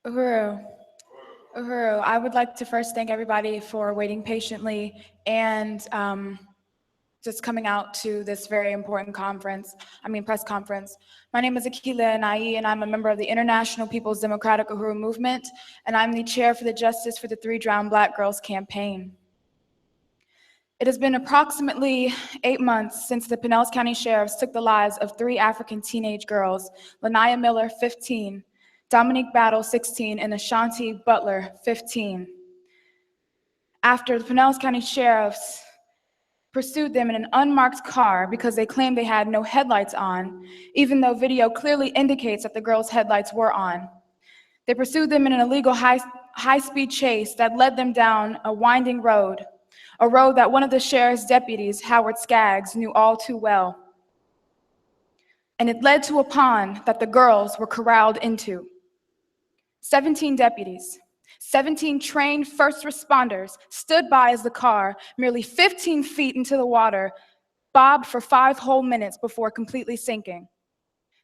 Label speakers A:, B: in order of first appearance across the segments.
A: Uhuru, I would like to first thank everybody for waiting patiently and just coming out to this very important press conference. My name is Akila Anai, and I'm a member of the International People's Democratic Uhuru Movement, and I'm the chair for the Justice for the Three Drowned Black Girls campaign. It has been approximately 8 months since the Pinellas County Sheriffs took the lives of 3 African teenage girls, Lanaya Miller, 15, Dominique Battle, 16, and Ashanti Butler, 15. After the Pinellas County Sheriffs pursued them in an unmarked car because they claimed they had no headlights on, even though video clearly indicates that the girls' headlights were on. They pursued them in an illegal high-speed chase that led them down a winding road, a road that one of the sheriff's deputies, Howard Skaggs, knew all too well. And it led to a pond that the girls were corralled into. 17 deputies, 17 trained first responders stood by as the car, merely 15 feet into the water, bobbed for 5 whole minutes before completely sinking.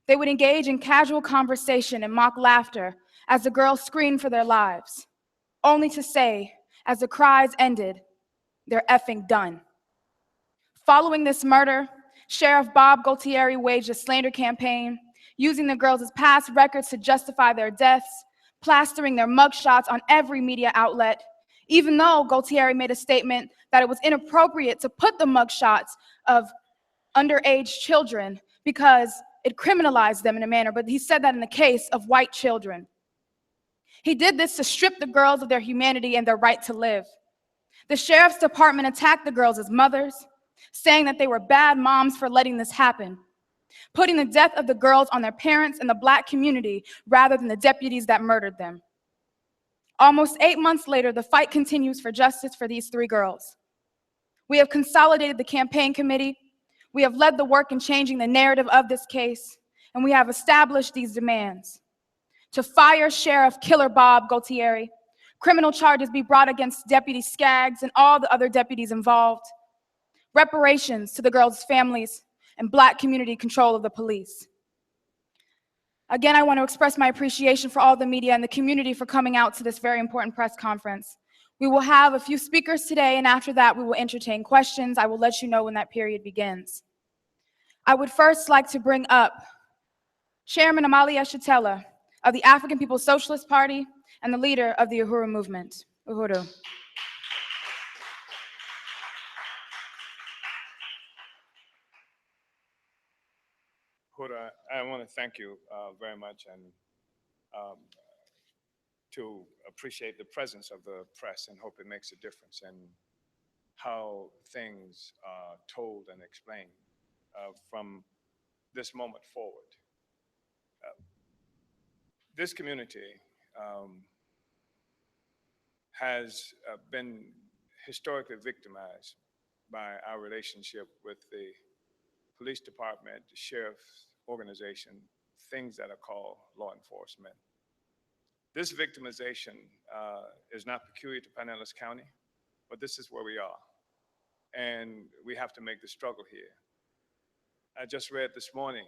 A: They would engage in casual conversation and mock laughter as the girls screamed for their lives, only to say, as the cries ended, "They're effing done." Following this murder, Sheriff Bob Gualtieri waged a slander campaign, using the girls' past records to justify their deaths, plastering their mugshots on every media outlet, even though Gualtieri made a statement that it was inappropriate to put the mugshots of underage children because it criminalized them in a manner, but he said that in the case of white children. He did this to strip the girls of their humanity and their right to live. The sheriff's department attacked the girls as mothers, saying that they were bad moms for letting this happen, putting the death of the girls on their parents and the Black community rather than the deputies that murdered them. Almost 8 months later, the fight continues for justice for these 3 girls. We have consolidated the campaign committee, we have led the work in changing the narrative of this case, and we have established these demands. To fire Sheriff Killer Bob Gualtieri, criminal charges be brought against Deputy Skaggs and all the other deputies involved, reparations to the girls' families, and Black community control of the police. Again, I want to express my appreciation for all the media and the community for coming out to this very important press conference. We will have a few speakers today, and after that, we will entertain questions. I will let you know when that period begins. I would first like to bring up Chairman Omali Yeshitela of the African People's Socialist Party and the leader of the Uhuru Movement. Uhuru.
B: Huda, I want to thank you very much and to appreciate the presence of the press and hope it makes a difference in how things are told and explained from this moment forward. This community has been historically victimized by our relationship with the police department, the sheriff's organization, things that are called law enforcement. This victimization is not peculiar to Pinellas County, but this is where we are. And we have to make the struggle here. I just read this morning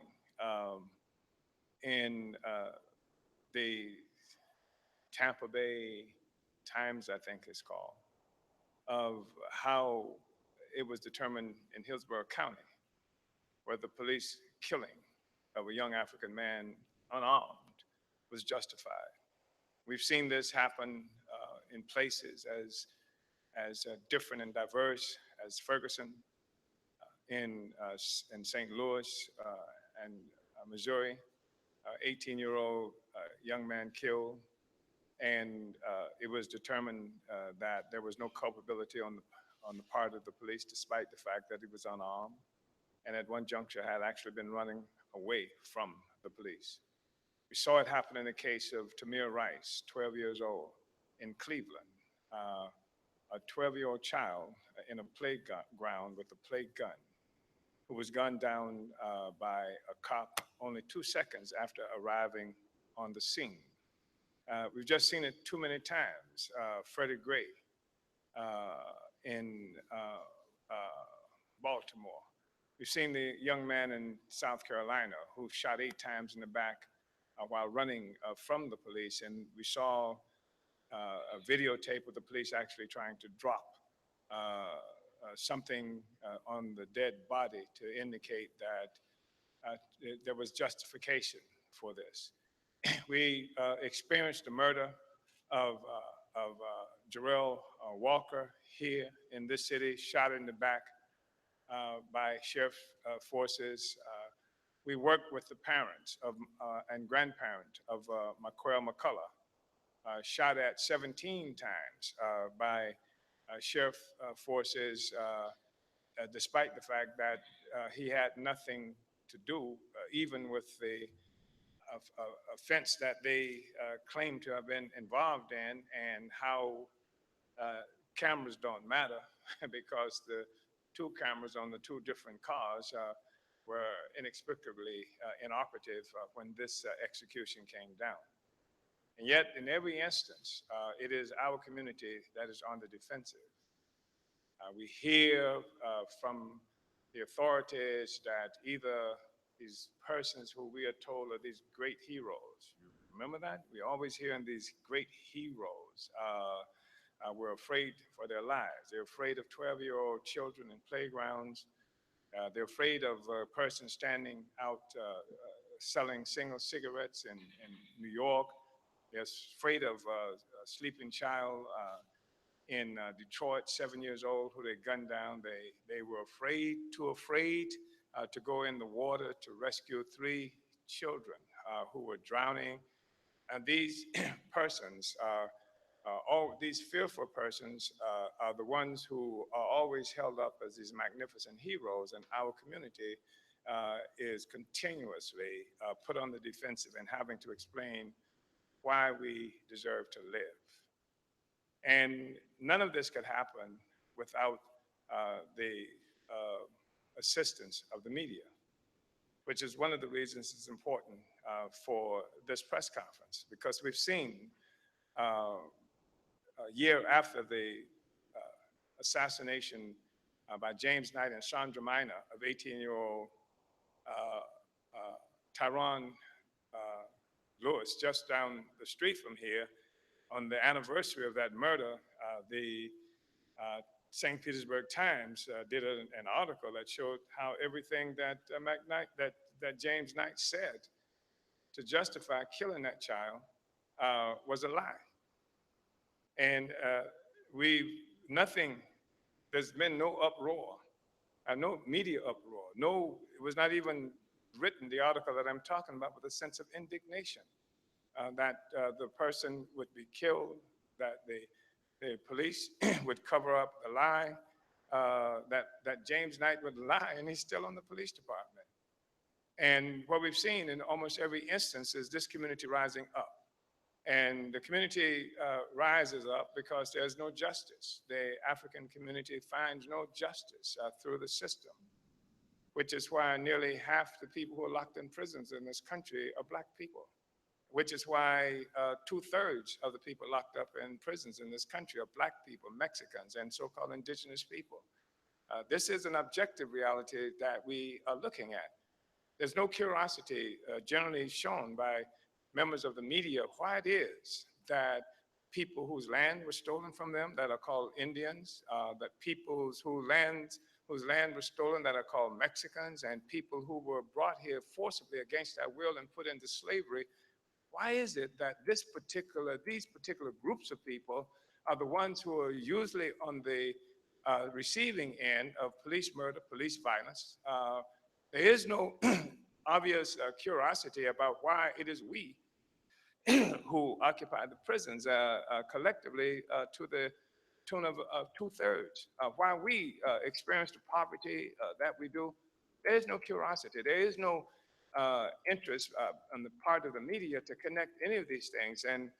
B: in the Tampa Bay Times, I think it's called, of how it was determined in Hillsborough County, where the police killing of a young African man unarmed was justified. We've seen this happen in places as different and diverse as Ferguson, in St. Louis and Missouri, 18-year-old young man killed, and it was determined that there was no culpability on the part of the police, despite the fact that he was unarmed, and at one juncture had actually been running away from the police. We saw it happen in the case of Tamir Rice, 12 years old, in Cleveland, a 12-year-old child in a playground with a play gun, who was gunned down by a cop only 2 seconds after arriving on the scene. We've just seen it too many times. Freddie Gray in Baltimore. We've seen the young man in South Carolina who shot 8 times in the back while running from the police, and we saw a videotape of the police actually trying to drop something on the dead body to indicate that there was justification for this. We experienced the murder of Jarrell Walker here in this city, shot in the back by sheriff forces. We worked with the parents of, and grandparent of Maquel McCullough, shot at 17 times by sheriff forces, despite the fact that he had nothing to do, even with the offense that they claim to have been involved in, and how cameras don't matter because the two cameras on the two different cars were inexplicably inoperative when this execution came down. And yet, in every instance, it is our community that is on the defensive. We hear from the authorities that either these persons who we are told are these great heroes. You remember that? We're always hearing these great heroes were afraid for their lives. They're afraid of 12-year-old children in playgrounds. They're afraid of a person standing out selling single cigarettes in New York. They're afraid of a sleeping child in Detroit, 7 years old, who they gunned down. They were too afraid to go in the water to rescue 3 children who were drowning. And these persons, all these fearful persons, are the ones who are always held up as these magnificent heroes, and our community is continuously put on the defensive and having to explain why we deserve to live. And none of this could happen without the assistance of the media, which is one of the reasons it's important for this press conference, because we've seen a year after the assassination by James Knight and Chandra Minor of 18-year-old Tyron Lewis, just down the street from here. On the anniversary of that murder, the St. Petersburg Times did an article that showed how everything that that James Knight said to justify killing that child was a lie. And there's been no uproar, no media uproar, it was not even written, the article that I'm talking about, with a sense of indignation that the person would be killed, that the police would cover up the lie, that James Knight would lie, and he's still on the police department. And what we've seen in almost every instance is this community rising up. And the community rises up because there's no justice. The African community finds no justice through the system, which is why nearly half the people who are locked in prisons in this country are Black people, which is why 2/3 of the people locked up in prisons in this country are Black people, Mexicans, and so-called indigenous people. This is an objective reality that we are looking at. There's no curiosity generally shown by members of the media why it is that people whose land was stolen from them that are called Indians, that people whose land was stolen that are called Mexicans, and people who were brought here forcibly against their will and put into slavery, why is it that these particular groups of people are the ones who are usually on the receiving end of police murder, police violence? There is no obvious curiosity about why it is we who occupy the prisons collectively to the tune of 2/3. Why we experience the poverty that we do. There is no curiosity. There is no interest on the part of the media to connect any of these things, and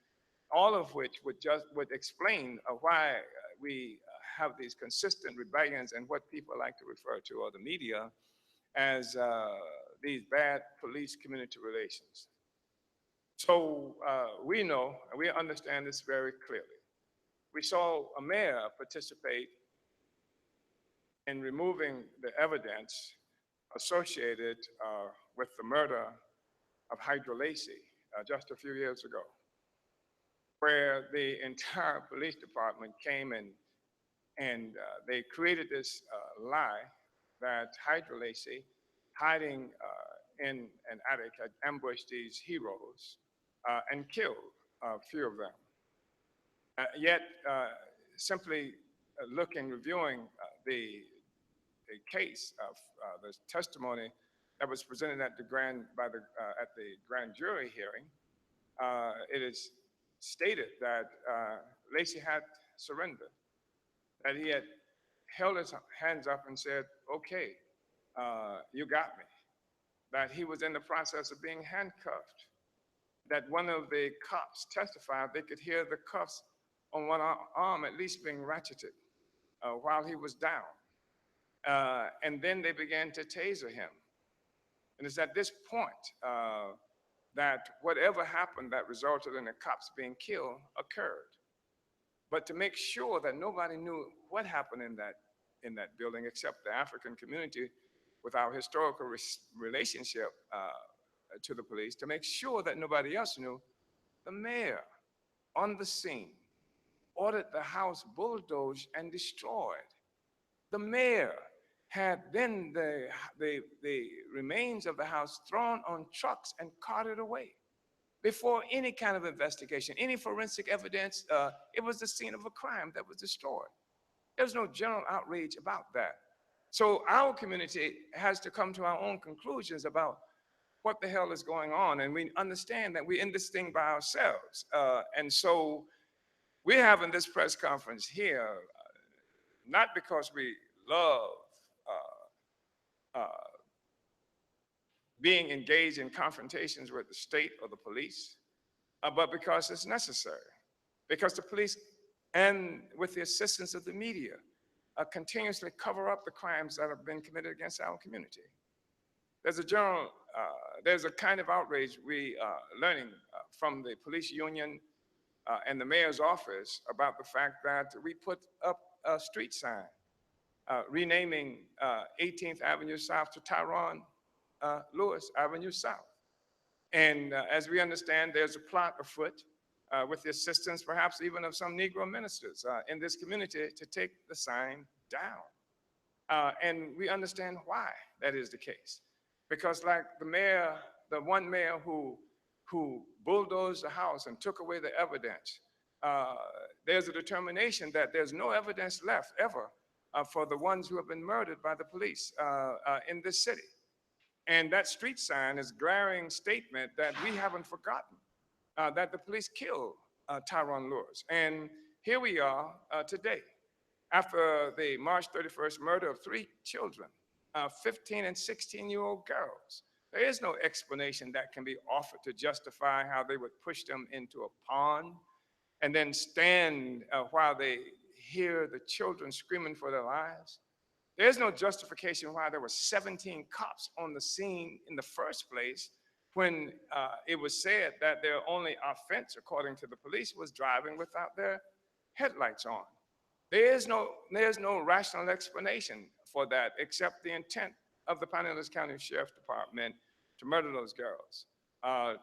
B: all of which would explain why we have these consistent rebellions and what people like to refer to, or the media, as these bad police-community relations. So we know, and we understand this very clearly. We saw a mayor participate in removing the evidence associated with the murder of Hydra Lacy, just a few years ago, where the entire police department came and they created this lie that Hydra Lacy, hiding in an attic, had ambushed these heroes and killed a few of them. Yet, simply looking, reviewing the case of the testimony that was presented at the at the grand jury hearing, it is stated that Lacy had surrendered, that he had held his hands up and said, "Okay, you got me." That he was in the process of being handcuffed. That one of the cops testified they could hear the cuffs on one arm at least being ratcheted while he was down. And then they began to taser him. And it's at this point that whatever happened that resulted in the cops being killed occurred. But to make sure that nobody knew what happened in that building except the African community with our historical relationship to the police, to make sure that nobody else knew, the mayor on the scene ordered the house bulldozed and destroyed. The mayor had then the remains of the house thrown on trucks and carted away. Before any kind of investigation, any forensic evidence, it was the scene of a crime that was destroyed. There's no general outrage about that. So our community has to come to our own conclusions about what the hell is going on, and we understand that we're in this thing by ourselves. And so we're having this press conference here, not because we love being engaged in confrontations with the state or the police, but because it's necessary. Because the police, and with the assistance of the media, continuously cover up the crimes that have been committed against our community. There's a kind of outrage we are learning from the police union and the mayor's office about the fact that we put up a street sign renaming 18th Avenue South to Tyrone Lewis Avenue South. And as we understand, there's a plot afoot with the assistance perhaps even of some Negro ministers in this community to take the sign down. And we understand why that is the case. Because like the mayor, the one mayor who bulldozed the house and took away the evidence, there's a determination that there's no evidence left ever for the ones who have been murdered by the police in this city. And that street sign is a glaring statement that we haven't forgotten that the police killed Tyrone Lewis. And here we are today, after the March 31st murder of 3 children, 15 and 16-year-old girls. There is no explanation that can be offered to justify how they would push them into a pond and then stand while they hear the children screaming for their lives. There's no justification why there were 17 cops on the scene in the first place when it was said that their only offense, according to the police, was driving without their headlights on. There's no rational explanation for that except the intent of the Pinellas County Sheriff's Department to murder those girls,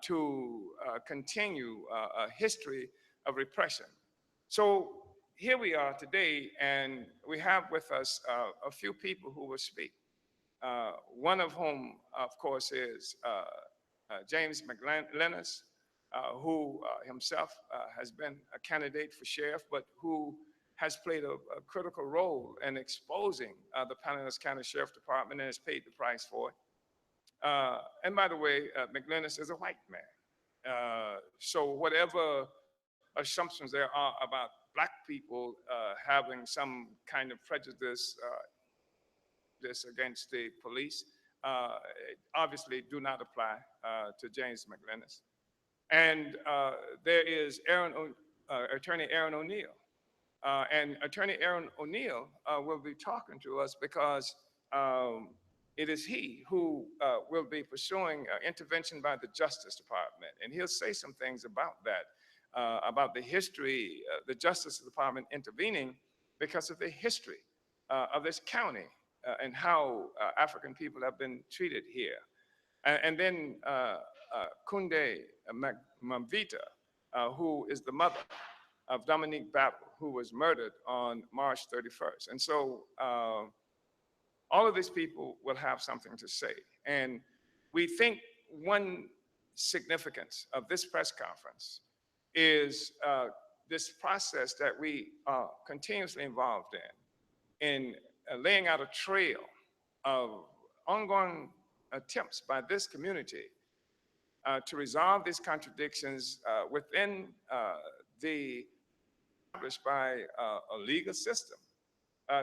B: to continue a history of repression. So here we are today, and we have with us a few people who will speak. One of whom, of course, is James McLennis, who himself has been a candidate for sheriff, but who has played a critical role in exposing the Pinellas County Sheriff's Department and has paid the price for it. And by the way, McLennis is a white man. So whatever assumptions there are about black people having some kind of prejudice against the police obviously do not apply to James McLennis. And there is Attorney Aaron O'Neill. And Attorney Aaron O'Neill will be talking to us because it is he who will be pursuing intervention by the Justice Department. And he'll say some things about that, about the history, the Justice Department intervening because of the history of this county and how African people have been treated here. And then Kunde Mwamvita, who is the mother of Dominique Battle, who was murdered on March 31st. And so all of these people will have something to say. And we think one significance of this press conference is this process that we are continuously involved in laying out a trail of ongoing attempts by this community to resolve these contradictions within the established by a legal system,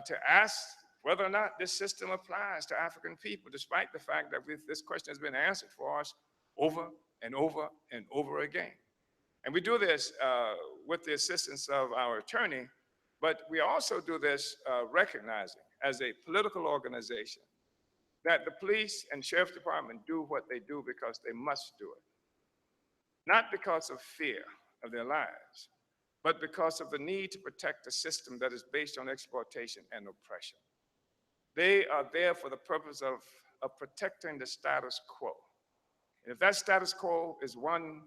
B: to ask whether or not this system applies to African people, despite the fact that this question has been answered for us over and over and over again. And we do this with the assistance of our attorney, but we also do this recognizing as a political organization that the police and sheriff's department do what they do because they must do it. Not because of fear of their lives, but because of the need to protect a system that is based on exploitation and oppression. They are there for the purpose of protecting the status quo. And if that status quo is one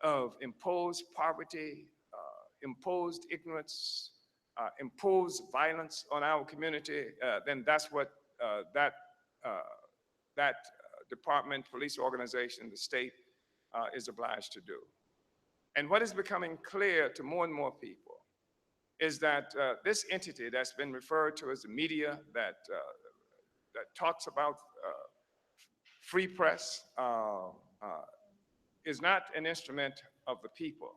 B: of imposed poverty, imposed ignorance, imposed violence on our community, then that's what that department, police organization, the state is obliged to do. And what is becoming clear to more and more people is that this entity that's been referred to as the media, that talks about free press, is not an instrument of the people,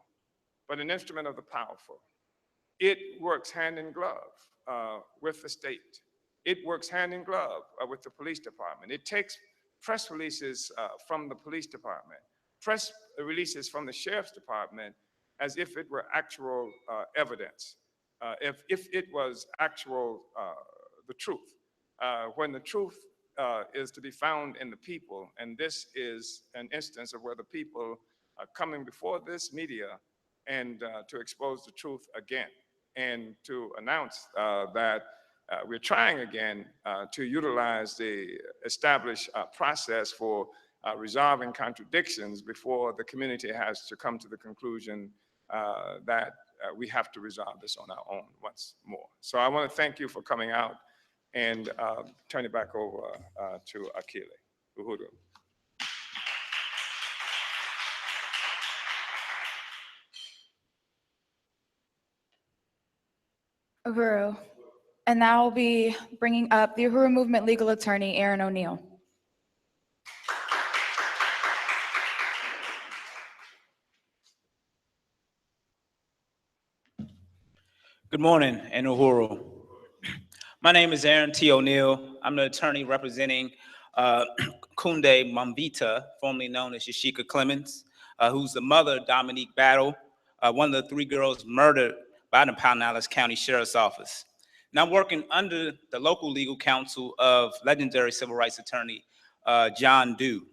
B: but an instrument of the powerful. It works hand in glove with the state. It works hand in glove with the police department. It takes press releases from the police department, press releases from the sheriff's department, as if it were actual evidence, if it was actual the truth, when the truth is to be found in the people. And this is an instance of where the people are coming before this media and to expose the truth again, and to announce that we're trying again to utilize the established process for resolving contradictions before the community has to come to the conclusion that we have to resolve this on our own once more. So I want to thank you for coming out, and turn it back over to Akile. Uhuru.
A: Uhuru. And now I'll be bringing up the Uhuru Movement legal attorney, Aaron O'Neill.
C: Good morning, and Uhuru. My name is Aaron T. O'Neill. I'm the attorney representing Kunde Mwamvita, formerly known as Yeshika Clemens, who's the mother of Dominique Battle, one of the 3 girls murdered by the Pinellas County Sheriff's Office. Now I'm working under the local legal counsel of legendary civil rights attorney John Dew.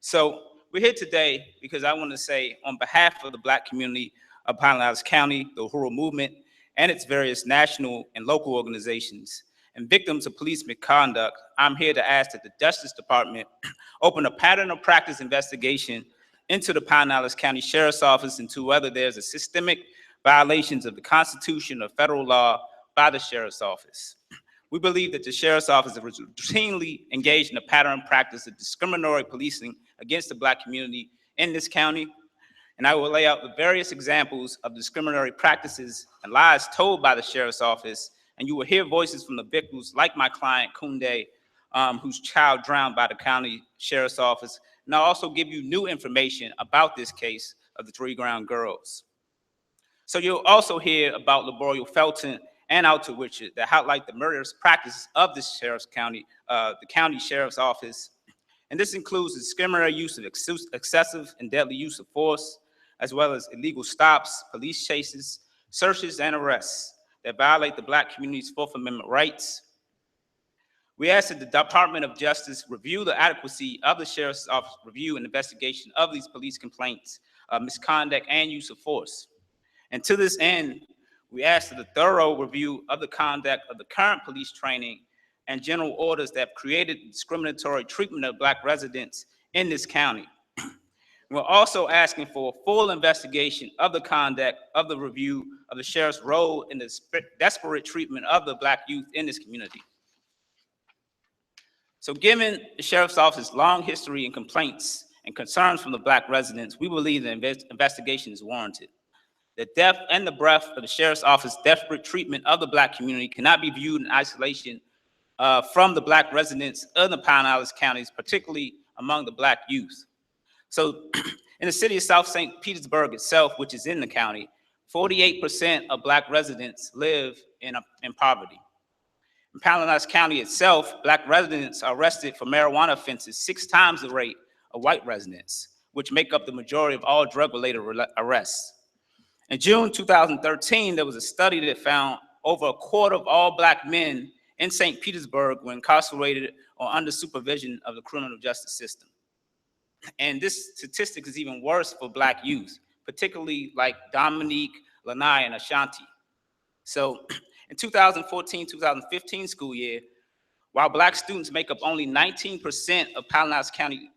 C: So we're here today because I want to say, on behalf of the Black community of Pinellas County, the Uhuru Movement, and its various national and local organizations, and victims of police misconduct, I'm here to ask that the Justice Department open a pattern of practice investigation into the Pinellas County Sheriff's Office into whether there's a systemic violations of the Constitution or federal law by the Sheriff's Office. We believe that the Sheriff's Office is routinely engaged in a pattern of practice of discriminatory policing against the Black community in this county. And I will lay out the various examples of discriminatory practices and lies told by the Sheriff's Office, and you will hear voices from the victims, like my client, Kunde, whose child drowned by the County Sheriff's Office. And I'll also give you new information about this case of the 3 drowned girls. So you'll also hear about Laborio Felton and Alta Richard that highlight the murderous practices of the County Sheriff's Office. And this includes the discriminatory use of excessive and deadly use of force, as well as illegal stops, police chases, searches, and arrests that violate the Black community's 4th Amendment rights. We ask that the Department of Justice review the adequacy of the Sheriff's Office review and investigation of these police complaints, misconduct, and use of force. And to this end, we ask that a thorough review of the conduct of the current police training and general orders that have created discriminatory treatment of Black residents in this county. We're also asking for a full investigation of the conduct of the review of the sheriff's role in the desperate treatment of the Black youth in this community. So given the sheriff's office's long history and complaints and concerns from the Black residents, we believe the investigation is warranted. The depth and the breadth of the sheriff's office's desperate treatment of the Black community cannot be viewed in isolation from the Black residents of the Pinellas counties, particularly among the Black youth. So in the city of South St. Petersburg itself, which is in the county, 48% of Black residents live in poverty. In Pinellas County itself, Black residents are arrested for marijuana offenses 6 times the rate of white residents, which make up the majority of all drug-related arrests. In June 2013, there was a study that found over a quarter of all Black men in St. Petersburg were incarcerated or under supervision of the criminal justice system. And this statistic is even worse for Black youth, particularly like Dominique, Lanai, and Ashanti. So in 2014-2015 school year, while Black students make up only 19% of Pinellas County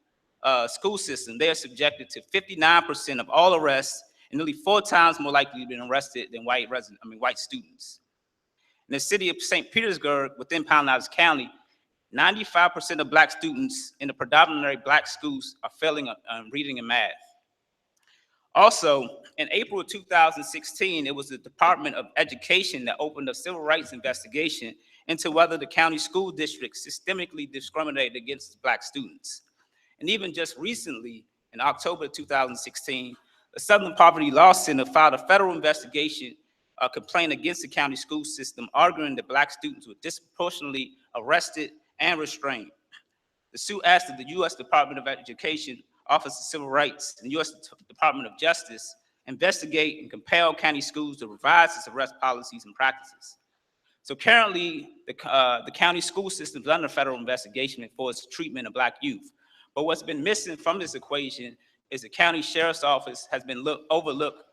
C: school system, they are subjected to 59% of all arrests and nearly 4 times more likely to be arrested than white students. In the city of St. Petersburg, within Pinellas County, 95% of Black students in the predominantly Black schools are failing on reading and math. Also, in April of 2016, it was the Department of Education that opened a civil rights investigation into whether the county school district systemically discriminated against Black students. And even just recently, in October 2016, the Southern Poverty Law Center filed a federal investigation complaint against the county school system, arguing that Black students were disproportionately arrested and restrained. The suit asked that the U.S. Department of Education, Office of Civil Rights, and U.S. Department of Justice investigate and compel county schools to revise its arrest policies and practices. So currently, the county school system is under federal investigation for its treatment of Black youth. But what's been missing from this equation is the county sheriff's office has been overlooked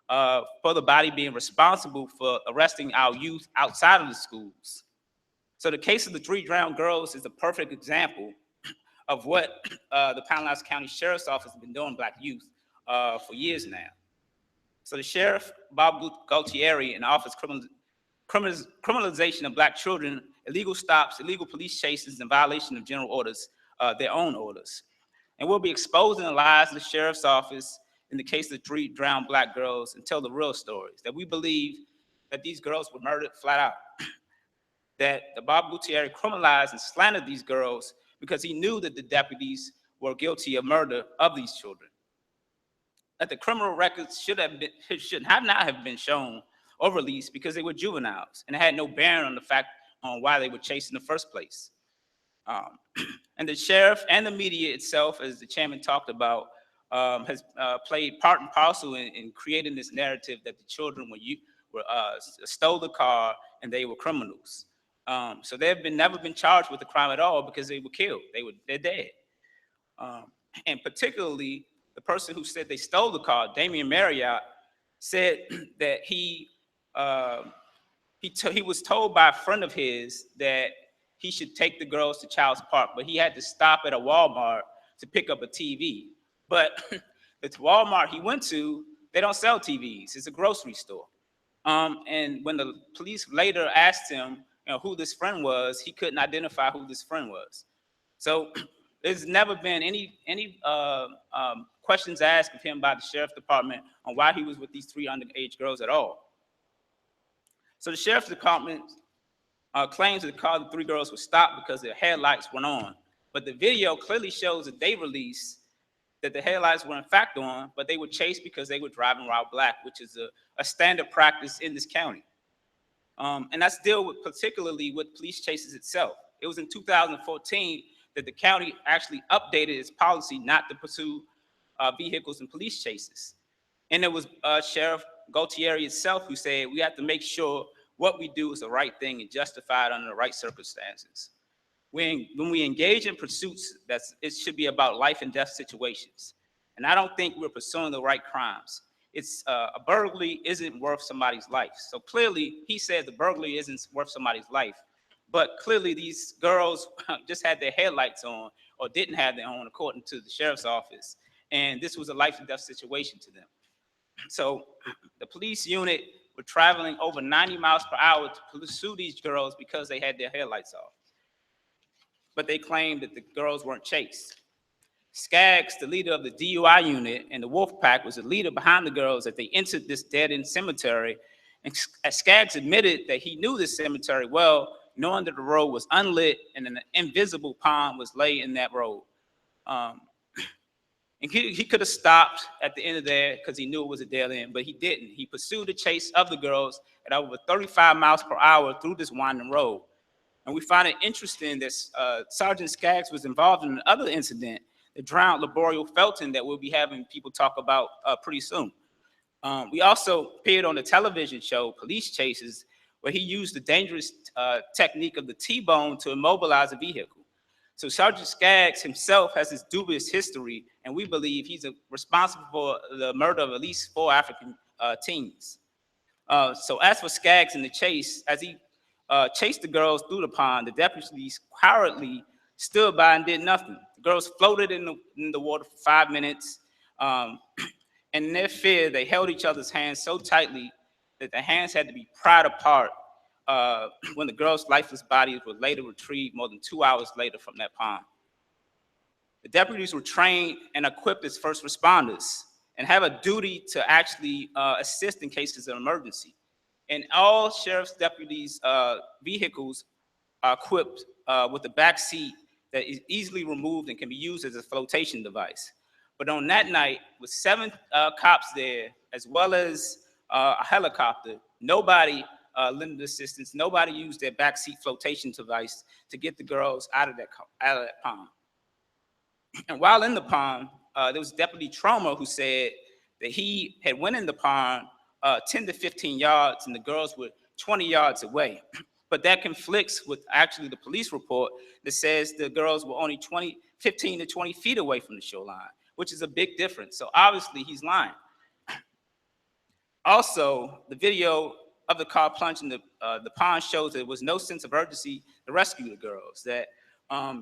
C: for the body being responsible for arresting our youth outside of the schools. So the case of the 3 drowned girls is a perfect example of what the Pinellas County Sheriff's Office has been doing Black youth for years now. So the sheriff, Bob Galtieri, in the office criminalization of Black children, illegal stops, illegal police chases, and violation of general orders, their own orders. And we'll be exposing the lies of the sheriff's office in the case of the 3 drowned Black girls and tell the real stories, that we believe that these girls were murdered flat out, that the Bob Gutierrez criminalized and slandered these girls because he knew that the deputies were guilty of murder of these children, that the criminal records should not have been shown or released because they were juveniles and had no bearing on the fact on why they were chased in the first place. And the sheriff and the media itself, as the chairman talked about, has played part and parcel in creating this narrative that the children stole the car and they were criminals. So they've never been charged with a crime at all because they were killed. They're dead. And particularly the person who said they stole the car, Damian Marriott, said that he was told by a friend of his that he should take the girls to Child's Park, but he had to stop at a Walmart to pick up a TV. But the Walmart he went to, they don't sell TVs. It's a grocery store. And when the police later asked him, who this friend was, he couldn't identify who this friend was. So there's never been any questions asked of him by the sheriff's department on why he was with these 3 underage girls at all. So the sheriff's department claims that the 3 girls were stopped because their headlights went on. But the video clearly shows that they released that the headlights were in fact on, but they were chased because they were driving while Black, which is a standard practice in this county. And that's dealt with particularly with police chases itself. It was in 2014 that the county actually updated its policy not to pursue vehicles in police chases. And it was Sheriff Galtieri itself who said, we have to make sure what we do is the right thing and justified under the right circumstances. When we engage in pursuits, it should be about life and death situations. And I don't think we're pursuing the right crimes. A burglary isn't worth somebody's life. So clearly, he said the burglary isn't worth somebody's life. But clearly, these girls just had their headlights on or didn't have them on, according to the sheriff's office. and this was a life and death situation to them. So the police unit were traveling over 90 miles per hour to pursue these girls because they had their headlights off. But they claimed that the girls weren't chased. Skaggs, the leader of the DUI unit, and the Wolf Pack was the leader behind the girls as they entered this dead-end cemetery. And Skaggs admitted that he knew this cemetery well, knowing that the road was unlit and an invisible pond was laid in that road. And he could have stopped at the end of there because he knew it was a dead end, but he didn't. He pursued the chase of the girls at over 35 miles per hour through this winding road. And we find it interesting that Sergeant Skaggs was involved in another incident that drowned Laboriel Felton that we'll be having people talk about pretty soon. We also appeared on the television show Police Chases, where he used the dangerous technique of the T-bone to immobilize a vehicle. So Sergeant Skaggs himself has this dubious history, and we believe he's responsible for the murder of at least 4 African teens. So as for Skaggs in the chase, as he chased the girls through the pond, the deputies cowardly stood by and did nothing. The girls floated in the water for 5 minutes, and in their fear, they held each other's hands so tightly that the hands had to be pried apart when the girls' lifeless bodies were later retrieved more than 2 hours later from that pond. The deputies were trained and equipped as first responders and have a duty to actually assist in cases of emergency. And all sheriff's deputies' vehicles are equipped with a back seat that is easily removed and can be used as a flotation device. But on that night, with 7 cops there, as well as a helicopter, nobody lended assistance. Nobody used their backseat flotation device to get the girls out of that pond. And while in the pond, there was Deputy Tromer who said that he had went in the pond 10 to 15 yards and the girls were 20 yards away. But that conflicts with actually the police report that says the girls were only 15 to 20 feet away from the shoreline, which is a big difference. So obviously he's lying. Also, the video of the car plunging the pond shows there was no sense of urgency to rescue the girls. That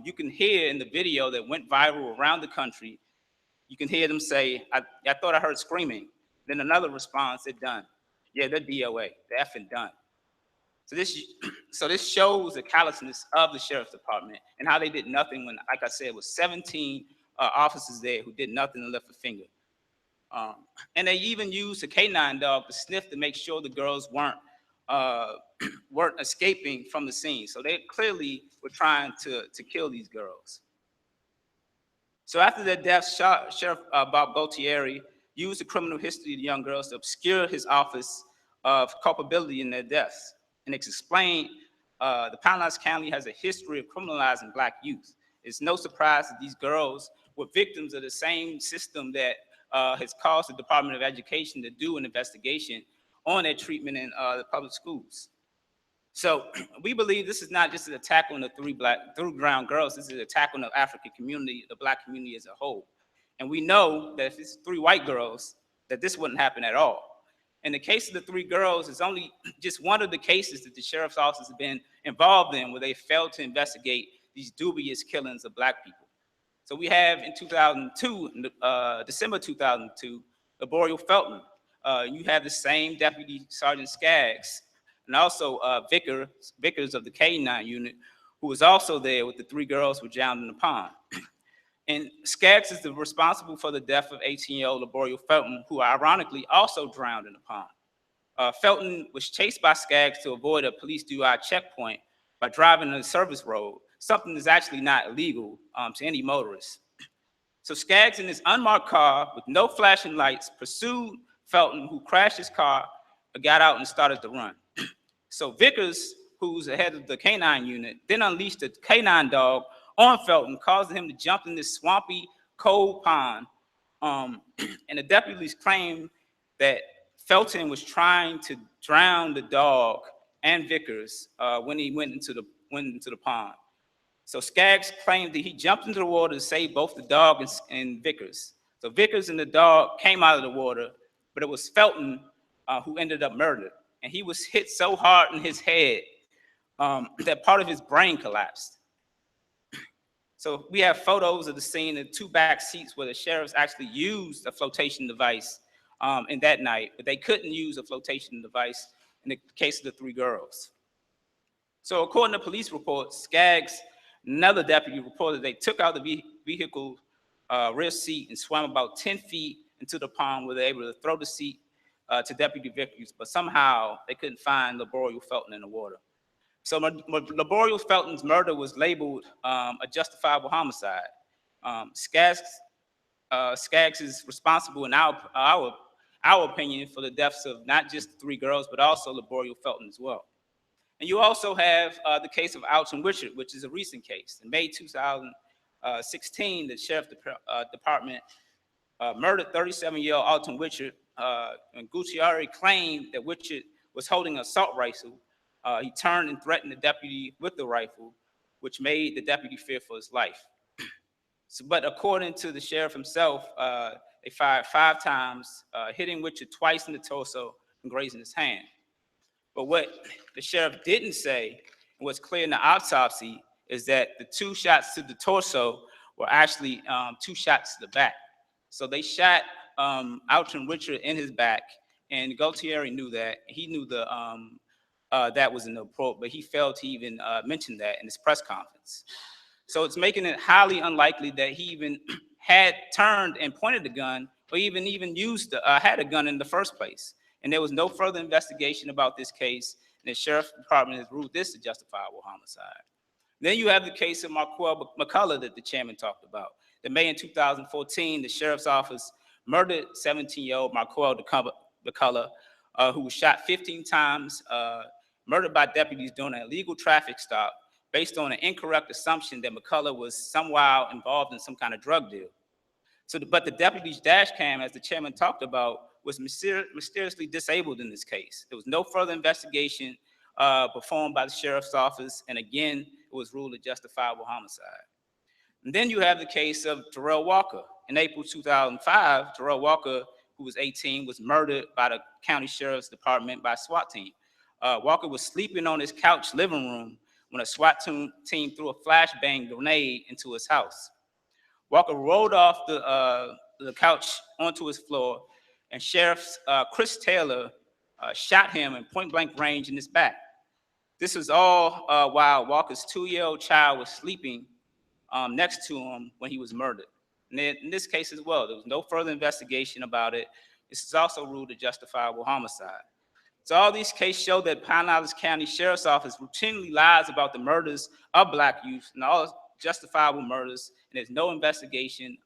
C: you can hear in the video that went viral around the country, you can hear them say, I thought I heard screaming. Then another response, they're done. Yeah, they're DOA, they're effing done. So this shows the callousness of the sheriff's department and how they did nothing when, like I said, it was 17 officers there who did nothing and lift a finger. And they even used a canine dog to sniff to make sure the girls weren't escaping from the scene. So they clearly were trying to kill these girls. So after their deaths, Sheriff Bob Gaultieri used the criminal history of the young girls to obscure his office of culpability in their deaths. And it's explained the Pinellas County has a history of criminalizing Black youth. It's no surprise that these girls were victims of the same system that has caused the Department of Education to do an investigation on their treatment in the public schools. So we believe this is not just an attack on the 3 brown girls, this is an attack on the African community, the Black community as a whole. And we know that if it's 3 white girls, that this wouldn't happen at all. In the case of the 3 girls, it's only just one of the cases that the sheriff's office has been involved in where they failed to investigate these dubious killings of Black people. So we have in 2002, December 2002, Laboriel Felton. You have the same Deputy Sergeant Skaggs and also Vickers of the K-9 unit, who was also there with the 3 girls who drowned in the pond. And Skaggs is responsible for the death of 18-year-old Laboriel Felton, who ironically also drowned in the pond. Felton was chased by Skaggs to avoid a police DUI checkpoint by driving on a service road, something that's actually not illegal to any motorist. So Skaggs in his unmarked car with no flashing lights pursued Felton, who crashed his car, got out and started to run. So Vickers, who's the head of the K-9 unit, then unleashed the K-9 dog on Felton, causing him to jump in this swampy, cold pond. And the deputies claimed that Felton was trying to drown the dog and Vickers when he went into the pond. So Skaggs claimed that he jumped into the water to save both the dog and Vickers. So Vickers and the dog came out of the water, but it was Felton who ended up murdered. And he was hit so hard in his head that part of his brain collapsed. So we have photos of the scene in 2 back seats where the sheriffs actually used a flotation device in that night, but they couldn't use a flotation device in the case of the 3 girls. So according to police reports, Skaggs, another deputy, reported they took out the vehicle rear seat and swam about 10 feet into the pond where they were able to throw the seat to Deputy Vickers, but somehow they couldn't find Laboriel Felton in the water. So Laboriel Felton's murder was labeled a justifiable homicide. Skaggs is responsible, in our opinion, for the deaths of not just the 3 girls, but also Laboriel Felton as well. And you also have the case of Alton Richard, which is a recent case. In May 2016, the Sheriff Department murdered 37-year-old Alton Richard, and Gutierrez claimed that Richard was holding an assault rifle. He turned and threatened the deputy with the rifle, which made the deputy fear for his life. But according to the sheriff himself, they fired 5 times, hitting Richard twice in the torso and grazing his hand. But what the sheriff didn't say, and what's clear in the autopsy, is that the 2 shots to the torso were actually 2 shots to the back. So they shot Alton Richard in his back, and Gutierrez knew that. He knew that was in the report, but he failed to even mention that in his press conference. So it's making it highly unlikely that he even had turned and pointed the gun, or even used had a gun in the first place. And there was no further investigation about this case, and the Sheriff's Department has ruled this a justifiable homicide. Then you have the case of Marquel McCullough that the chairman talked about. In May in 2014, the Sheriff's Office murdered 17-year-old Marquel McCullough, who was shot 15 times, murdered by deputies during an illegal traffic stop based on an incorrect assumption that McCullough was somehow involved in some kind of drug deal. But the deputy's dash cam, as the chairman talked about, was mysteriously disabled in this case. There was no further investigation performed by the Sheriff's Office, and again, it was ruled a justifiable homicide. And then you have the case of Terrell Walker. In April 2005, Terrell Walker, who was 18, was murdered by the County Sheriff's Department by a SWAT team. Walker was sleeping on his couch living room when a SWAT team threw a flashbang grenade into his house. Walker rolled off the couch onto his floor, and Sheriff Chris Taylor shot him in point-blank range in his back. This was all while Walker's 2-year-old child was sleeping next to him when he was murdered. And in this case as well, there was no further investigation about it. This is also ruled a justifiable homicide. So all these cases show that Pinellas County Sheriff's Office routinely lies about the murders of Black youth and all justifiable murders, and there's no investigation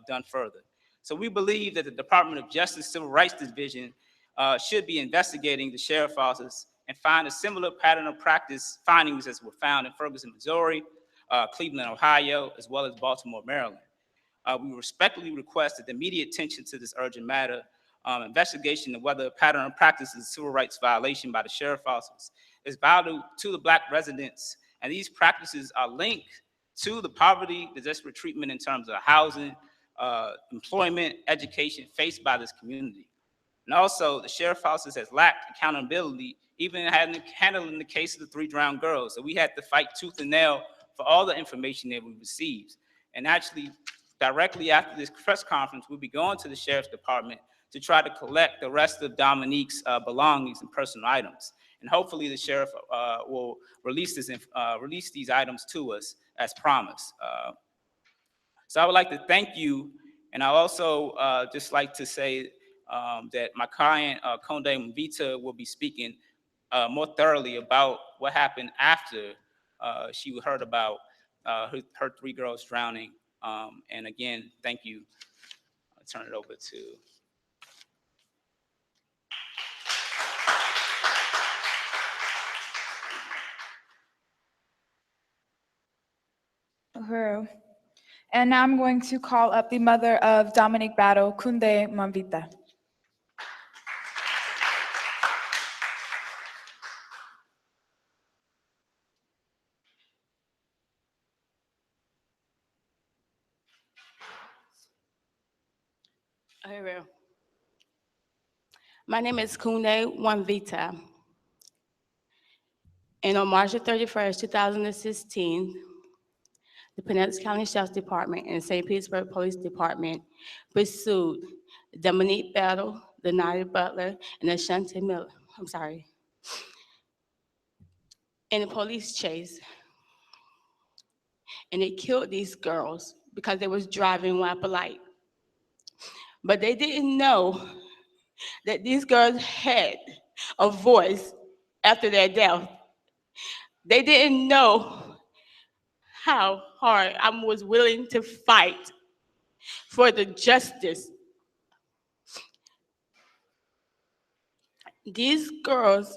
C: done further. So we believe that the Department of Justice Civil Rights Division should be investigating the Sheriff's Office and find a similar pattern of practice findings as were found in Ferguson, Missouri, Cleveland, Ohio, as well as Baltimore, Maryland. We respectfully request that the immediate attention to this urgent matter, investigation of whether a pattern of practice is a civil rights violation by the Sheriff's Office is vital to the Black residents, and these practices are linked to the poverty, the disparate treatment in terms of housing, employment, education faced by this community. And also, the Sheriff's Office has lacked accountability, even handling the case of the 3 drowned girls. So we had to fight tooth and nail for all the information that we received. And actually, directly after this press conference, we'll be going to the Sheriff's Department to try to collect the rest of Dominique's belongings and personal items. And hopefully the sheriff will release these items to us as promised. So I would like to thank you, and I also just like to say that my client, Kunde Mwamvita, will be speaking more thoroughly about what happened after she heard about her 3 girls drowning. And again, thank you. I'll turn it over to.
A: Uhuru. And now I'm going to call up the mother of Dominique Battle, Kunde Mwamvita.
D: Uhuru. My name is Kunde Mwamvita. And on March 31st, 2016, the Pinellas County Sheriff's Department and St. Petersburg Police Department pursued Dominique Battle, Lenaya Butler, and Ashante Miller, in a police chase. And they killed these girls because they was driving while polite. But they didn't know that these girls had a voice after their death. They didn't know how hard I was willing to fight for the justice. These girls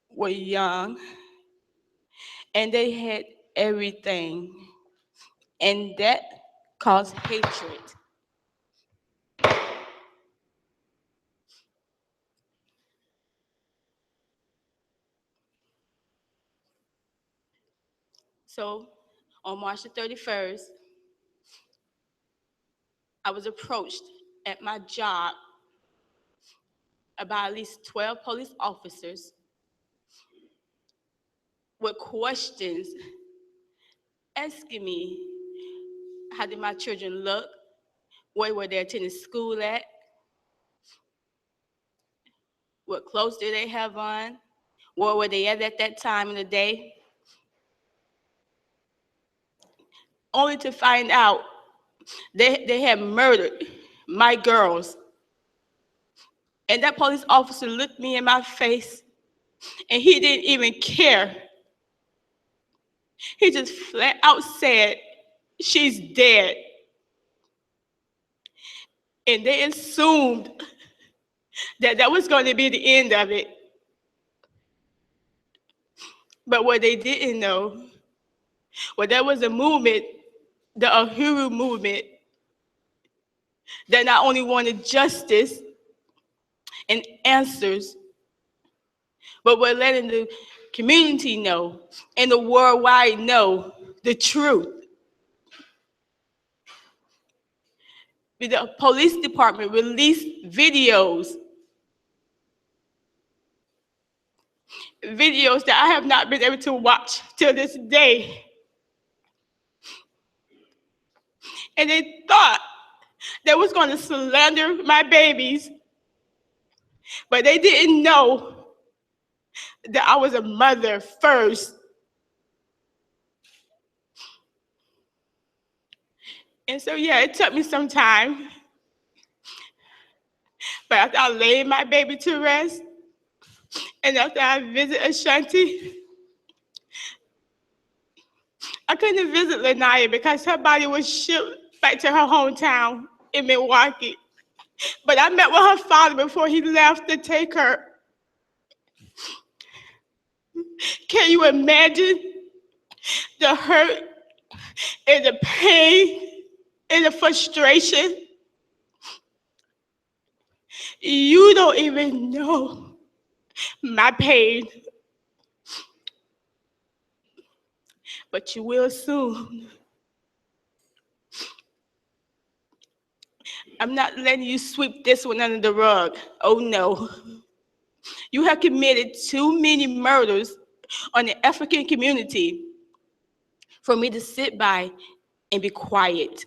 D: were young and they had everything, and that caused hatred. So on March the 31st, I was approached at my job by at least 12 police officers with questions asking me, how did my children look? Where were they attending school at? What clothes did they have on? Where were they at that time of the day? Only to find out they had murdered my girls. And that police officer looked me in my face and he didn't even care. He just flat out said, she's dead. And they assumed that that was going to be the end of it. But what they didn't know, well, there was a movement, the Uhuru Movement, that not only wanted justice and answers, but we're letting the community know and the worldwide know the truth. The police department released videos that I have not been able to watch till this day. And they thought they was going to slander my babies, but they didn't know that I was a mother first. And so, yeah, it took me some time. But after I laid my baby to rest, and after I visit Ashanti, I couldn't visit Lenaya because her body was shipped back to her hometown in Milwaukee. But I met with her father before he left to take her. Can you imagine the hurt and the pain and the frustration? You don't even know my pain, but you will soon. I'm not letting you sweep this one under the rug. Oh no. You have committed too many murders on the African community for me to sit by and be quiet.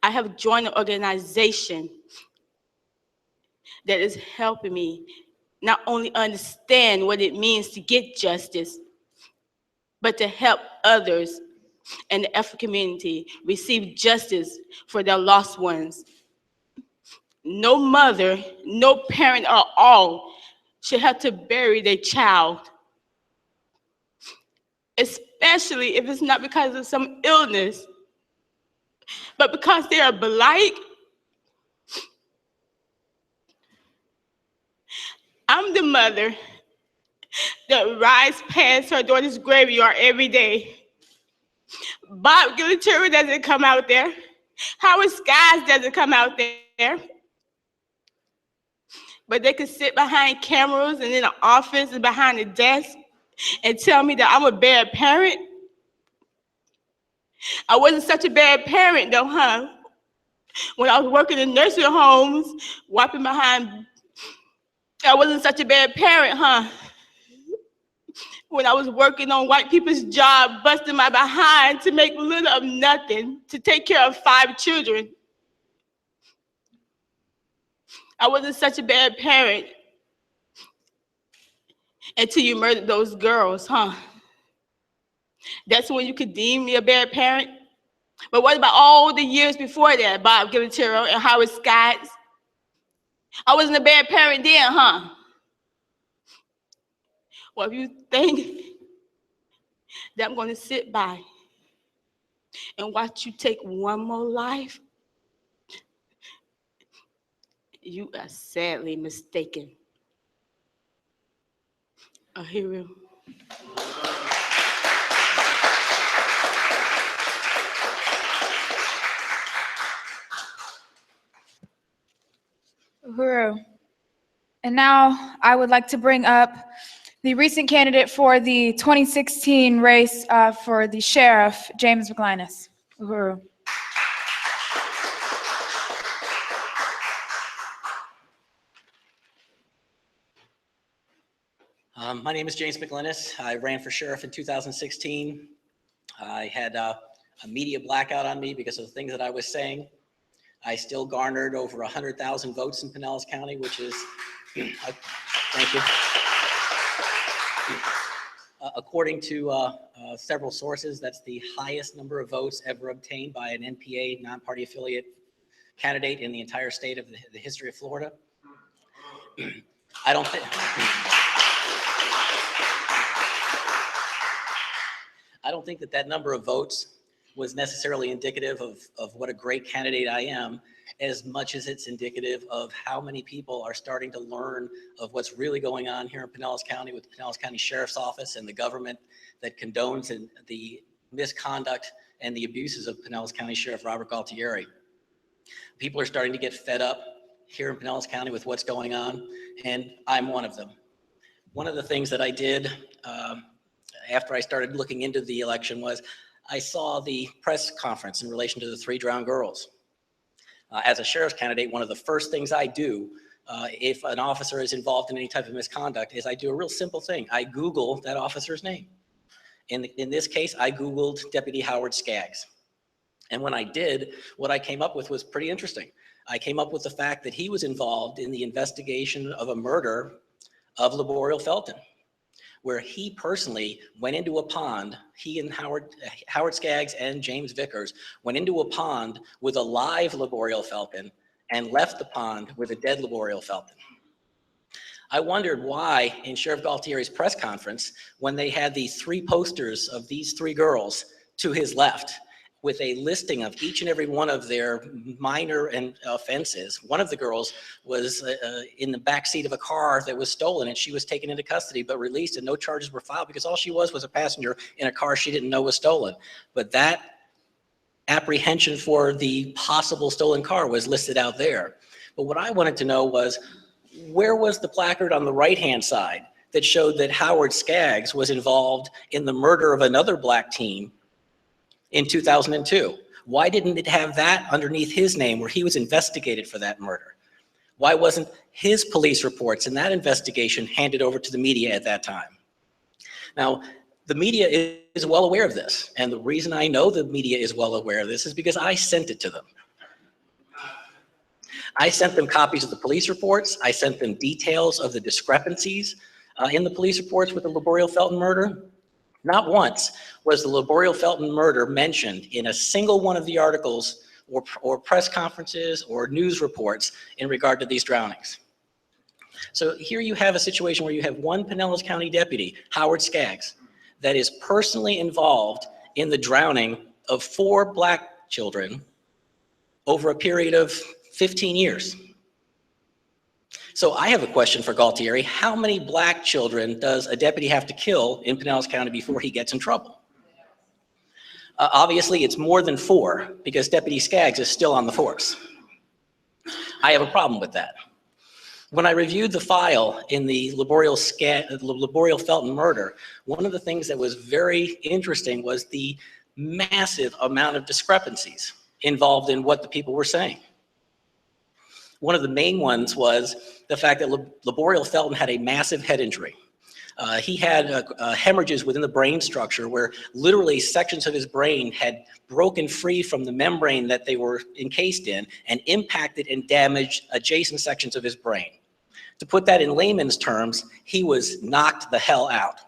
D: I have joined an organization that is helping me not only understand what it means to get justice, but to help others in the African community receive justice for their lost ones. No mother, no parent at all should have to bury their child, especially if it's not because of some illness, but because they are Black. I'm the mother that rides past her daughter's graveyard every day. Bob Gilituri doesn't come out there. Howard Skies doesn't come out there. But they could sit behind cameras and in the office and behind the desk and tell me that I'm a bad parent. I wasn't such a bad parent though, huh? When I was working in nursing homes, wiping behind, I wasn't such a bad parent, huh? when I was working on white people's job, busting my behind to make little of nothing, to take care of 5 children. I wasn't such a bad parent until you murdered those girls, huh? That's when you could deem me a bad parent? But what about all the years before that, Bob Givatero and Howard Scott? I wasn't a bad parent then, huh? Well, if you think that I'm going to sit by and watch you take one more life, you are sadly mistaken. A hero.
A: Uhuru. And now I would like to bring up the recent candidate for the 2016 race for the sheriff, James McLinus. Uhuru.
E: My name is James McLinnis. I ran for sheriff in 2016. I had a media blackout on me because of the things that I was saying. I still garnered over 100,000 votes in Pinellas County, which is, thank you. According to several sources, that's the highest number of votes ever obtained by an NPA, non-party affiliate candidate in the entire state of the history of Florida. I don't think. I don't think that that number of votes was necessarily indicative of what a great candidate I am, as much as it's indicative of how many people are starting to learn of what's really going on here in Pinellas County with the Pinellas County Sheriff's Office and the government that condones the misconduct and the abuses of Pinellas County Sheriff Robert Galtieri. People are starting to get fed up here in Pinellas County with what's going on, and I'm one of them. One of the things that I did after I started looking into the election was I saw the press conference in relation to the 3 drowned girls. As a sheriff's candidate, one of the first things I do if an officer is involved in any type of misconduct is I do a real simple thing. I Google that officer's name. In this case, I Googled Deputy Howard Skaggs. And when I did, what I came up with was pretty interesting. I came up with the fact that he was involved in the investigation of a murder of Laboriel Felton, where he personally went into a pond, he and Howard Skaggs and James Vickers went into a pond with a live Laboriel Felton and left the pond with a dead Laboriel Felton. I wondered why in Sheriff Galtieri's press conference, when they had the 3 posters of these 3 girls to his left, with a listing of each and every one of their minor offenses. One of the girls was in the back seat of a car that was stolen, and she was taken into custody but released, and no charges were filed because all she was a passenger in a car she didn't know was stolen. But that apprehension for the possible stolen car was listed out there. But what I wanted to know was, where was the placard on the right-hand side that showed that Howard Skaggs was involved in the murder of another black teen in 2002? Why didn't it have that underneath his name where he was investigated for that murder? Why wasn't his police reports and that investigation handed over to the media at that time? Now, the media is well aware of this. And the reason I know the media is well aware of this is because I sent it to them. I sent them copies of the police reports. I sent them details of the discrepancies in the police reports with the Laboriel Felton murder. Not once was the Laboriel Felton murder mentioned in a single one of the articles or press conferences or news reports in regard to these drownings. So here you have a situation where you have one Pinellas County deputy, Howard Skaggs, that is personally involved in the drowning of 4 black children over a period of 15 years. So I have a question for Galtieri. How many black children does a deputy have to kill in Pinellas County before he gets in trouble? Obviously, it's more than 4 because Deputy Skaggs is still on the force. I have a problem with that. When I reviewed the file in the Laboriel Felton murder, one of the things that was very interesting was the massive amount of discrepancies involved in what the people were saying. One of the main ones was the fact that Laboriel Felton had a massive head injury. He had hemorrhages within the brain structure where literally sections of his brain had broken free from the membrane that they were encased in and impacted and damaged adjacent sections of his brain. To put that in layman's terms, he was knocked the hell out.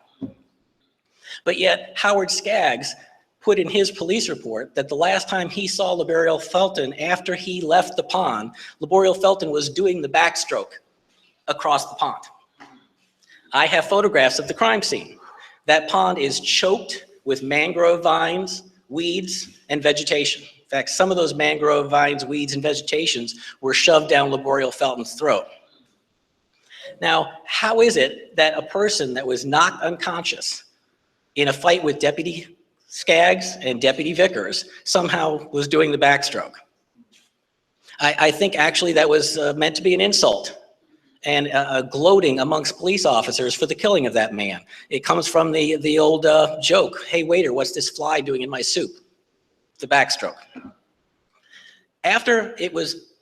E: But yet Howard Skaggs put in his police report that the last time he saw Laboriel Felton after he left the pond, Laboriel Felton was doing the backstroke across the pond. I have photographs of the crime scene. That pond is choked with mangrove vines, weeds, and vegetation. In fact, some of those mangrove vines, weeds, and vegetations were shoved down Laboriel Felton's throat. Now, how is it that a person that was knocked unconscious in a fight with Deputy Skaggs and Deputy Vickers somehow was doing the backstroke? I think actually that was meant to be an insult and gloating amongst police officers for the killing of that man. It comes from the old joke, hey waiter, what's this fly doing in my soup? The backstroke. After it was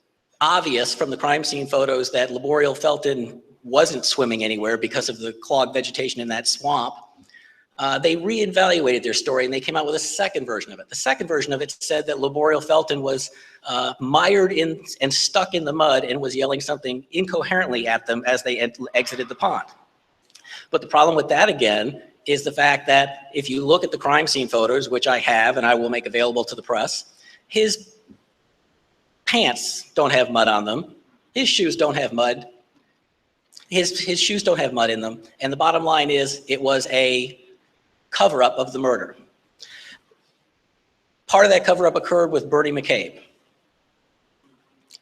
E: obvious from the crime scene photos that Laboriel Felton wasn't swimming anywhere because of the clogged vegetation in that swamp, they reevaluated their story and they came out with a second version of it. The second version of it said that Laboriel Felton was mired in and stuck in the mud and was yelling something incoherently at them as they exited the pond. But the problem with that again is the fact that if you look at the crime scene photos, which I have and I will make available to the press, his pants don't have mud on them. His shoes don't have mud. His shoes don't have mud in them. And the bottom line is it was a cover-up of the murder. Part of that cover-up occurred with Bernie McCabe.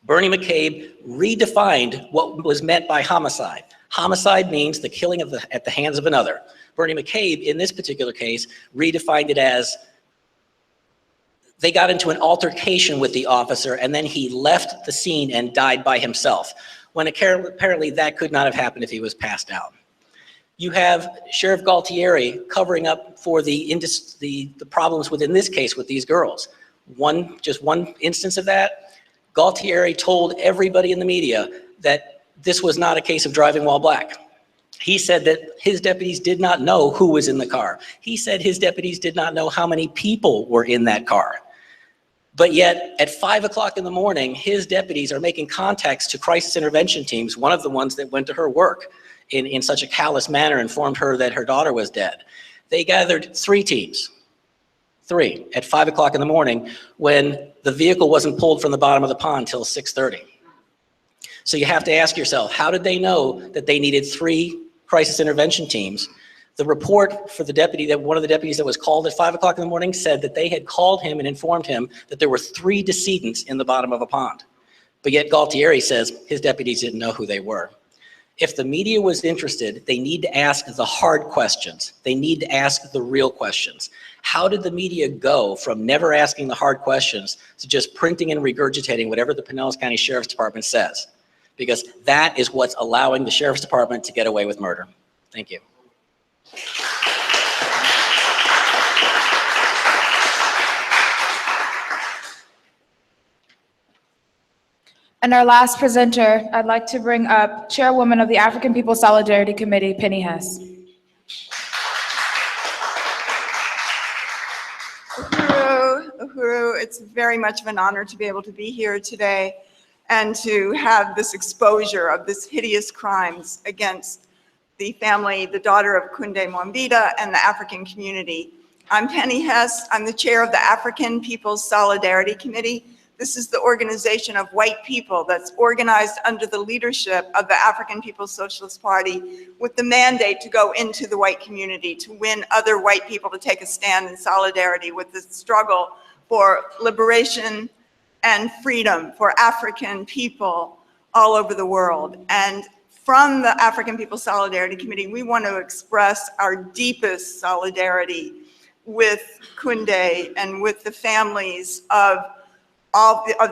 E: Bernie McCabe redefined what was meant by homicide. Homicide means the killing at the hands of another. Bernie McCabe, in this particular case, redefined it as they got into an altercation with the officer and then he left the scene and died by himself, when apparently that could not have happened if he was passed out. You have Sheriff Galtieri covering up for the problems within this case with these girls. Just one instance of that, Galtieri told everybody in the media that this was not a case of driving while black. He said that his deputies did not know who was in the car. He said his deputies did not know how many people were in that car. But yet, at 5 o'clock in the morning, his deputies are making contacts to crisis intervention teams, one of the ones that went to her work in such a callous manner, informed her that her daughter was dead. They gathered 3 teams, 3, at 5 o'clock in the morning when the vehicle wasn't pulled from the bottom of the pond till 6:30. So you have to ask yourself, how did they know that they needed 3 crisis intervention teams? The report for the deputy, that one of the deputies that was called at 5 o'clock in the morning said that they had called him and informed him that there were 3 decedents in the bottom of a pond. But yet Galtieri says his deputies didn't know who they were. If the media was interested, they need to ask the hard questions. They need to ask the real questions. How did the media go from never asking the hard questions to just printing and regurgitating whatever the Pinellas County Sheriff's Department says? Because that is what's allowing the Sheriff's Department to get away with murder. Thank you.
A: And our last presenter, I'd like to bring up Chairwoman of the African People's Solidarity Committee, Penny Hess.
F: Uhuru, it's very much of an honor to be able to be here today and to have this exposure of this hideous crimes against the family, the daughter of Kunde Mwamvita, and the African community. I'm Penny Hess. I'm the chair of the African People's Solidarity Committee. This is the organization of white people that's organized under the leadership of the African People's Socialist Party with the mandate to go into the white community, to win other white people to take a stand in solidarity with the struggle for liberation and freedom for African people all over the world. And from the African People's Solidarity Committee, we want to express our deepest solidarity with Kunde and with the families of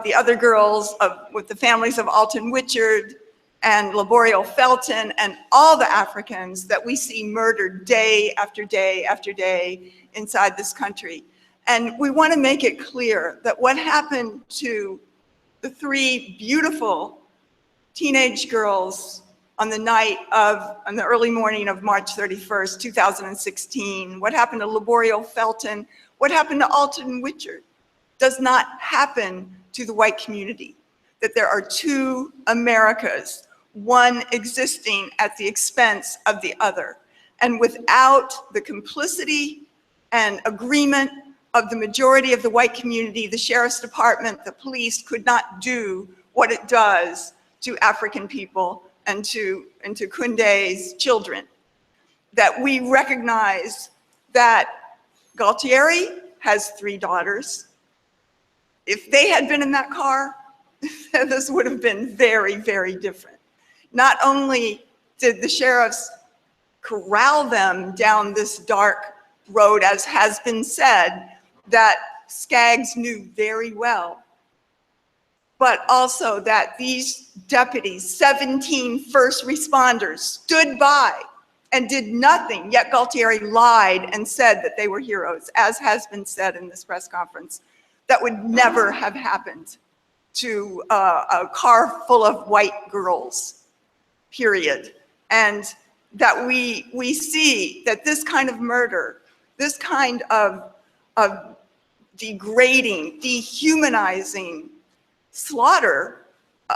F: the other girls, with the families of Alton Witchard and Laboriel Felton and all the Africans that we see murdered day after day after day inside this country. And we want to make it clear that what happened to the 3 beautiful teenage girls on the early morning of March 31st, 2016. What happened to Laborio Felton? What happened to Alton Witcher does not happen to the white community. That there are two Americas, one existing at the expense of the other. And without the complicity and agreement of the majority of the white community, the sheriff's department, the police could not do what it does to African people and to Kunde's children. That we recognize that Galtieri has 3 daughters. If they had been in that car, this would have been very, very different. Not only did the sheriffs corral them down this dark road, as has been said, that Skaggs knew very well, but also that these deputies, 17 first responders, stood by and did nothing, yet Galtieri lied and said that they were heroes, as has been said in this press conference. That would never have happened to a car full of white girls, period. And that we see that this kind of murder, this kind of degrading, dehumanizing slaughter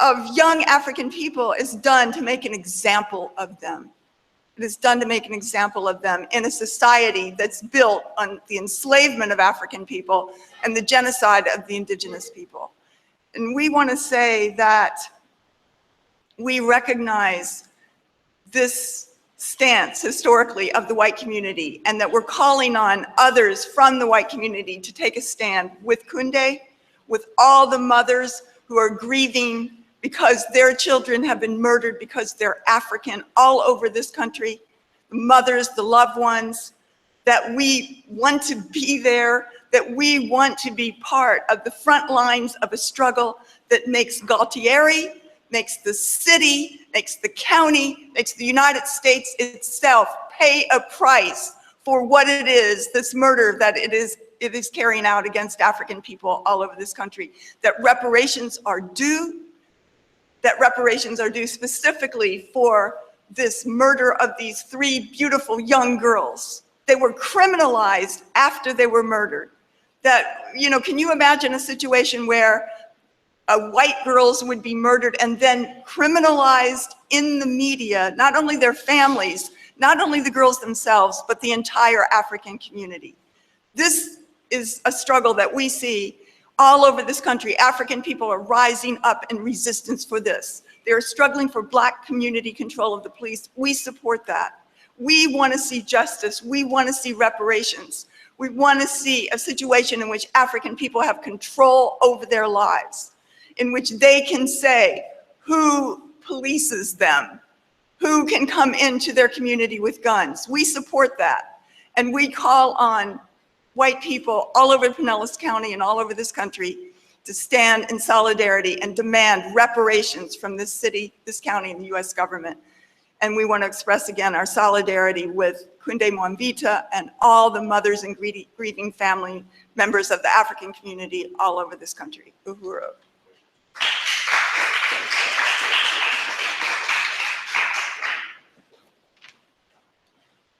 F: of young African people is done to make an example of them. It is done to make an example of them in a society that's built on the enslavement of African people and the genocide of the indigenous people. And we want to say that we recognize this stance historically of the white community, and that we're calling on others from the white community to take a stand with Kunde, with all the mothers who are grieving because their children have been murdered because they're African all over this country, the mothers, the loved ones, that we want to be there, that we want to be part of the front lines of a struggle that makes Galtieri, makes the city, makes the county, makes the United States itself pay a price for what it is, this murder that it is carrying out against African people all over this country. That reparations are due, specifically for this murder of these 3 beautiful young girls. They were criminalized after they were murdered. That, can you imagine a situation where white girls would be murdered and then criminalized in the media, not only their families, not only the girls themselves, but the entire African community? This is a struggle that we see all over this country. African people are rising up in resistance for this. They're struggling for Black community control of the police. We support that. We want to see justice. We want to see reparations. We want to see a situation in which African people have control over their lives, in which they can say who polices them, who can come into their community with guns. We support that. And we call on white people all over Pinellas County and all over this country to stand in solidarity and demand reparations from this city, this county, and the US government. And we want to express again our solidarity with Kunde Mwamvita and all the mothers and grieving family members of the African community all over this country. Uhuru.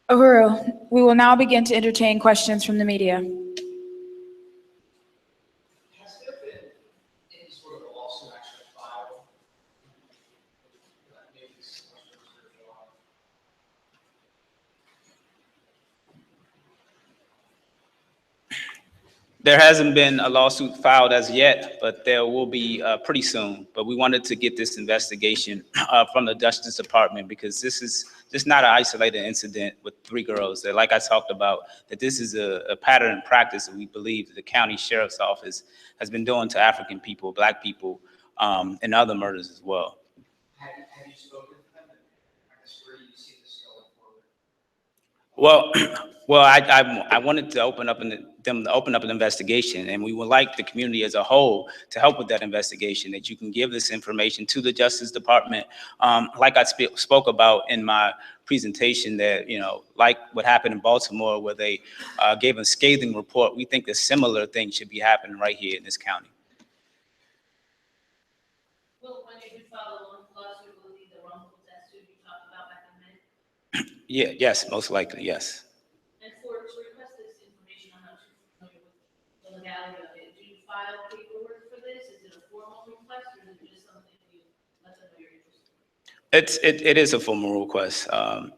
A: Uhuru, we will now begin to entertain questions from the media.
G: Has there been any sort of a lawsuit actually filed? Maybe this question is for July.
C: There hasn't been a lawsuit filed as yet, but there will be pretty soon. But we wanted to get this investigation from the Justice Department, because this is just not an isolated incident with 3 girls. That, like I talked about, that this is a pattern and practice that we believe that the county sheriff's office has been doing to African people, Black people, and other murders as well.
G: Have you spoken to them? I guess where do you see this going forward?
C: Well, I wanted to open up an investigation, and we would like the community as a whole to help with that investigation, that you can give this information to the Justice Department. Like I spoke about in my presentation, that, like what happened in Baltimore, where they gave a scathing report, we think a similar thing should be happening right here in this county.
H: Well, when you file a lawsuit, will need the wrongful death to be
C: Yeah, yes, most likely, yes.
H: And to request this information, I'm not too familiar with the legality of it. Do you file paperwork for this? Is it a formal request or is it just something you let them know you're interested in?
C: It is a formal request.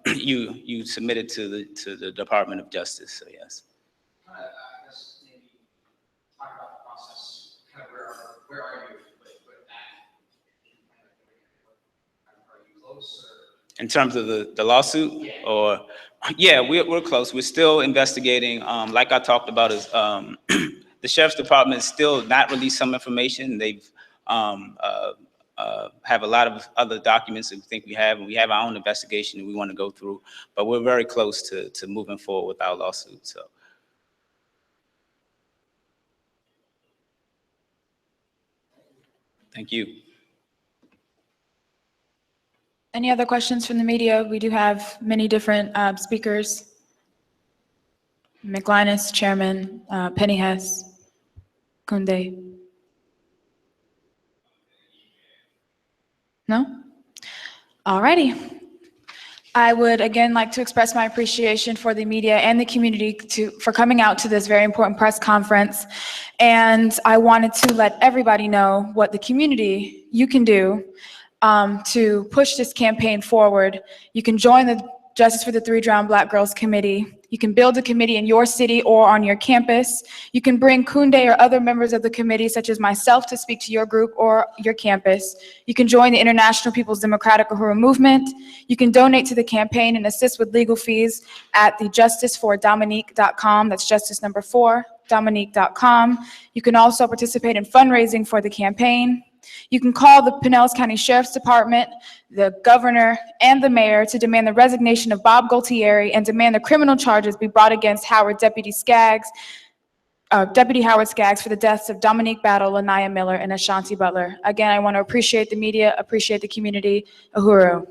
C: You submit it to the Department of Justice, so yes.
G: I guess maybe talk about the process, kind of where are you with that? Are you close or?
C: In terms of the lawsuit, or, yeah, we're close. We're still investigating. Like I talked about, is the Sheriff's Department is still not released some information. They've have a lot of other documents that we think we have, and we have our own investigation that we want to go through. But we're very close to moving forward with our lawsuit. So. Thank you.
A: Any other questions from the media? We do have many different speakers. McLinus, Chairman, Penny Hess, Kunde. No? All righty. I would again like to express my appreciation for the media and the community for coming out to this very important press conference. And I wanted to let everybody know what the community, you can do to push this campaign forward. You can join the Justice for the 3 Drowned Black Girls Committee. You can build a committee in your city or on your campus. You can bring Kunde or other members of the committee, such as myself, to speak to your group or your campus. You can join the International People's Democratic Uhuru Movement. You can donate to the campaign and assist with legal fees at the justicefordominique.com. That's justice number 4, dominique.com. You can also participate in fundraising for the campaign. You can call the Pinellas County Sheriff's Department, the governor, and the mayor to demand the resignation of Bob Gualtieri and demand the criminal charges be brought against Deputy Howard Skaggs for the deaths of Dominique Battle, Lanaya Miller, and Ashanti Butler. Again, I want to appreciate the media, appreciate the community. Uhuru.